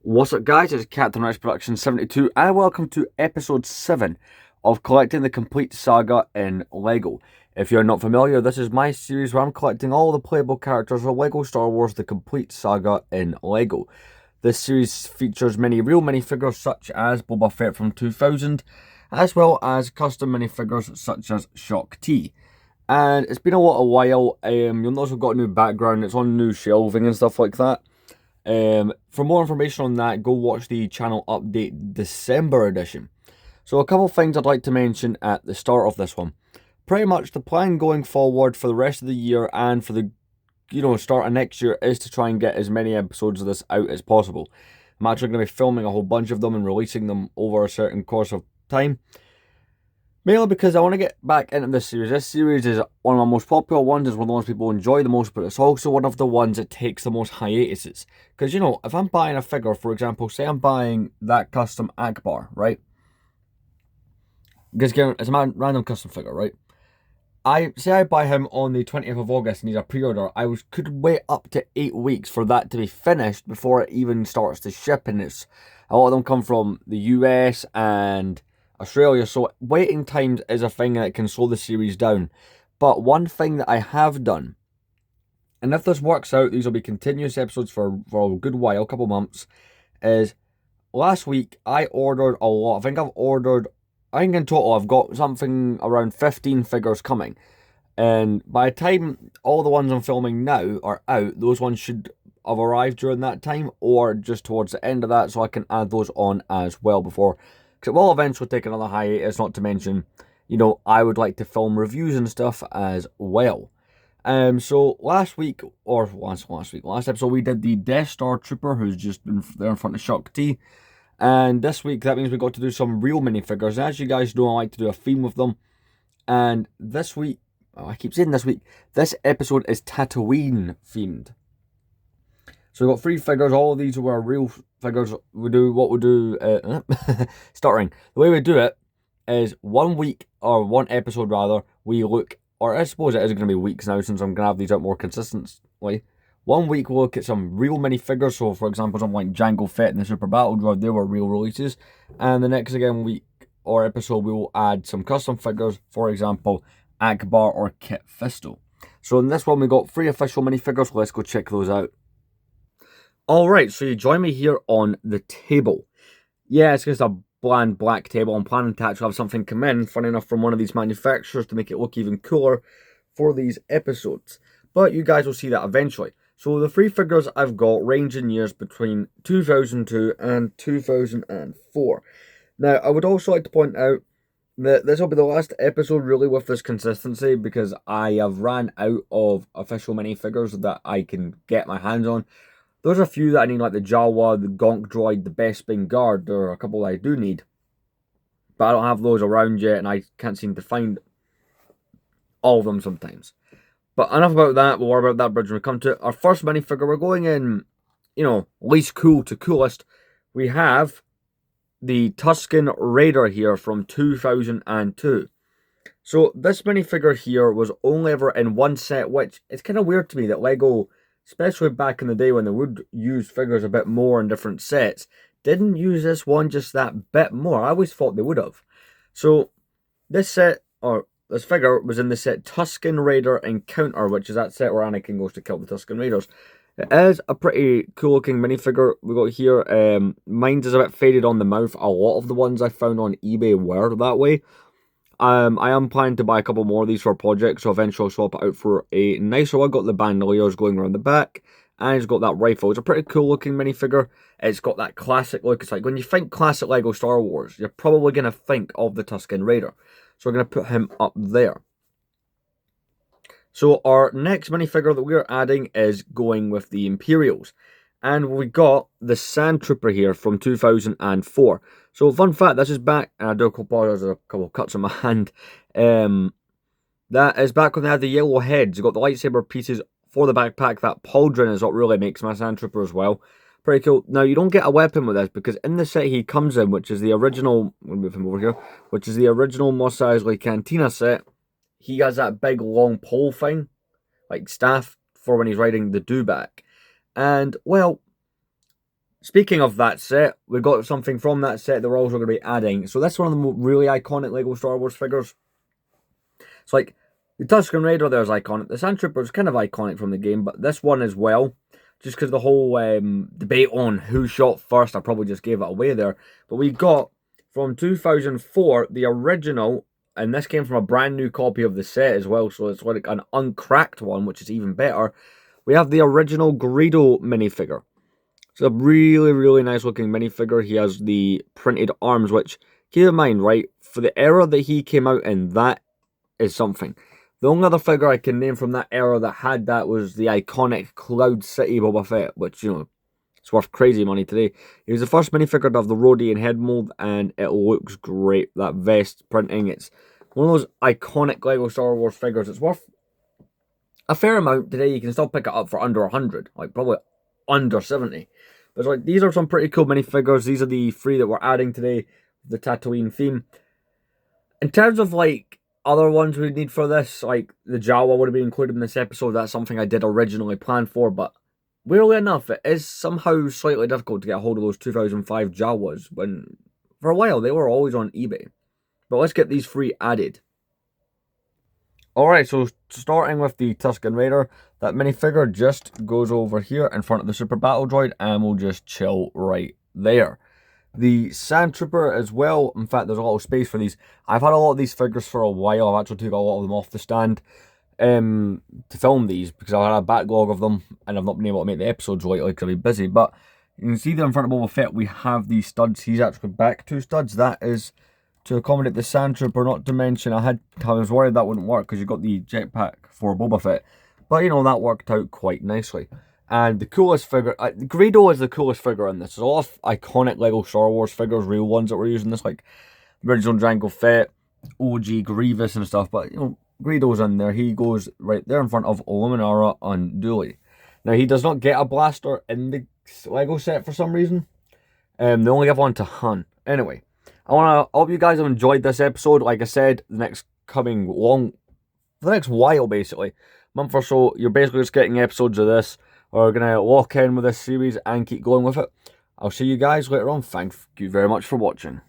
What's up, guys? It's Captain Rex Production 72, and welcome to episode 7 of collecting the complete saga in LEGO. If you're not familiar, this is my series where I'm collecting all the playable characters of LEGO Star Wars The Complete Saga in LEGO. This series features many real minifigures such as Boba Fett from 2000, as well as custom minifigures such as Shock T. And it's been a while. You'll notice we've got a new background, it's on new shelving and stuff like that. For more information on that, go watch the channel update December edition. So a couple of things I'd like to mention at the start of this one. Pretty much the plan going forward for the rest of the year and for the start of next year is to try and get as many episodes of this out as possible. I'm actually going to be filming a whole bunch of them and releasing them over a certain course of time. Mainly because I want to get back into this series. This series is one of my most popular ones, it's one of the ones people enjoy the most, but it's also one of the ones that takes the most hiatuses. Because, if I'm buying a figure, for example, say I'm buying that custom Akbar, right? Because it's a random custom figure, right? I buy him on the 20th of August and he's a pre-order, could wait up to 8 weeks for that to be finished before it even starts to ship, and a lot of them come from the US and Australia, so waiting times is a thing that can slow the series down. But one thing that I have done, and if this works out, these will be continuous episodes for a good while, a couple months, is last week I ordered a lot. I think in total I've got something around 15 figures coming. And by the time all the ones I'm filming now are out, those ones should have arrived during that time or just towards the end of that, so I can add those on as well before. Because it will eventually take another hiatus, not to mention, I would like to film reviews and stuff as well. So last episode, we did the Death Star Trooper, who's just been there in front of Shock T. And this week, that means we got to do some real minifigures. As you guys know, I like to do a theme with them. And this week, I keep saying this week, this episode is Tatooine themed. So we've got 3 figures. All of these were real figures. Stuttering. The way we do it is 1 week, or 1 episode rather, we look, or I suppose it is going to be weeks now since I'm going to have these out more consistently. 1 week we'll look at some real minifigures. So for example, something like Jango Fett and the Super Battle Droid, they were real releases. And the next week or episode we will add some custom figures, for example, Akbar or Kit Fisto. So in this one we got 3 official minifigures. Let's go check those out. Alright, so you join me here on the table. Yeah, it's just a bland black table. I'm planning to actually have something come in, funny enough, from one of these manufacturers to make it look even cooler for these episodes. But you guys will see that eventually. So the 3 figures I've got range in years between 2002 and 2004. Now, I would also like to point out that this will be the last episode really with this consistency, because I have ran out of official minifigures that I can get my hands on. There's a few that I need, like the Jawa, the Gonk Droid, the Bespin Guard. There are a couple that I do need, but I don't have those around yet, and I can't seem to find all of them sometimes. But enough about that. We'll worry about that bridge when we come to it. Our first minifigure, we're going in, least cool to coolest. We have the Tusken Raider here from 2002. So this minifigure here was only ever in 1 set, which it's kind of weird to me that LEGO, especially back in the day when they would use figures a bit more in different sets, didn't use this one just that bit more. I always thought they would have. So this figure was in the set Tusken Raider Encounter, which is that set where Anakin goes to kill the Tusken Raiders. It is a pretty cool looking minifigure we got here. Mine is a bit faded on the mouth. A lot of the ones I found on eBay were that way. I am planning to buy a couple more of these for a project, so eventually I'll swap it out for a nicer one. Got the bandoliers going around the back, and it's got that rifle. It's a pretty cool looking minifigure. It's got that classic look. It's like when you think classic LEGO Star Wars, you're probably going to think of the Tusken Raider. So we're going to put him up there. So our next minifigure that we're adding is going with the Imperials. And we got the Sand Trooper here from 2004. So fun fact, this is back, and I do apologize, there's a couple of cuts on my hand. That is back when they had the yellow heads. You got the lightsaber pieces for the backpack. That pauldron is what really makes my Sand Trooper as well. Pretty cool. Now, you don't get a weapon with this, because in the set he comes in, which is the original, I'm going to move him over here, which is the original Mos Eisley Cantina set, he has that big long pole thing, like staff, for when he's riding the dewback. And, well, Speaking of that set, we've got something from that set that we're also going to be adding. So this is one of the really iconic Lego Star Wars figures. It's like, the Tusken Raider there's iconic. The Sand Trooper is kind of iconic from the game, but this one as well. Just because the whole debate on who shot first, I probably just gave it away there. But we got, from 2004, the original, and this came from a brand new copy of the set as well, so it's like an uncracked one, which is even better. We have the original Greedo minifigure. It's a really, really nice looking minifigure. He has the printed arms, which, keep in mind, right, for the era that he came out in, that is something. The only other figure I can name from that era that had that was the iconic Cloud City Boba Fett, which, you know, it's worth crazy money today. He was the first minifigure to have the Rhodian head mold, and it looks great. That vest printing, it's one of those iconic Lego Star Wars figures. It's worth a fair amount today. You can still pick it up for under 100, like probably under 70. But it's like, these are some pretty cool minifigures. These are the 3 that we're adding today, the Tatooine theme. In terms of like other ones we need for this, like the Jawa would have been included in this episode. That's something I did originally plan for, but weirdly enough, it is somehow slightly difficult to get a hold of those 2005 Jawas, when for a while they were always on eBay. But let's get these 3 added. Alright, so starting with the Tusken Raider, that minifigure just goes over here in front of the Super Battle Droid, and we'll just chill right there. The Sand Trooper as well, in fact there's a lot of space for these. I've had a lot of these figures for a while. I've actually took a lot of them off the stand to film these, because I had a backlog of them and I've not been able to make the episodes lately because I've been busy. But you can see there in front of Boba Fett we have these studs. He's actually back 2 studs. That is to accommodate the Sand Trooper, not to mention I was worried that wouldn't work because you got the jetpack for Boba Fett. But you know, that worked out quite nicely. And the coolest figure, Greedo is the coolest figure in this. There's a lot of iconic Lego Star Wars figures, real ones that we're using this, like the original Jango Fett, OG Grievous and stuff. But, you know, Greedo's in there. He goes right there in front of Luminara on Dooley. Now, he does not get a blaster in the Lego set for some reason. They only give one to Han. Anyway, I hope you guys have enjoyed this episode. Like I said, the next while, basically, month or so, you're basically just getting episodes of this. We're going to lock in with this series and keep going with it. I'll see you guys later on. Thank you very much for watching.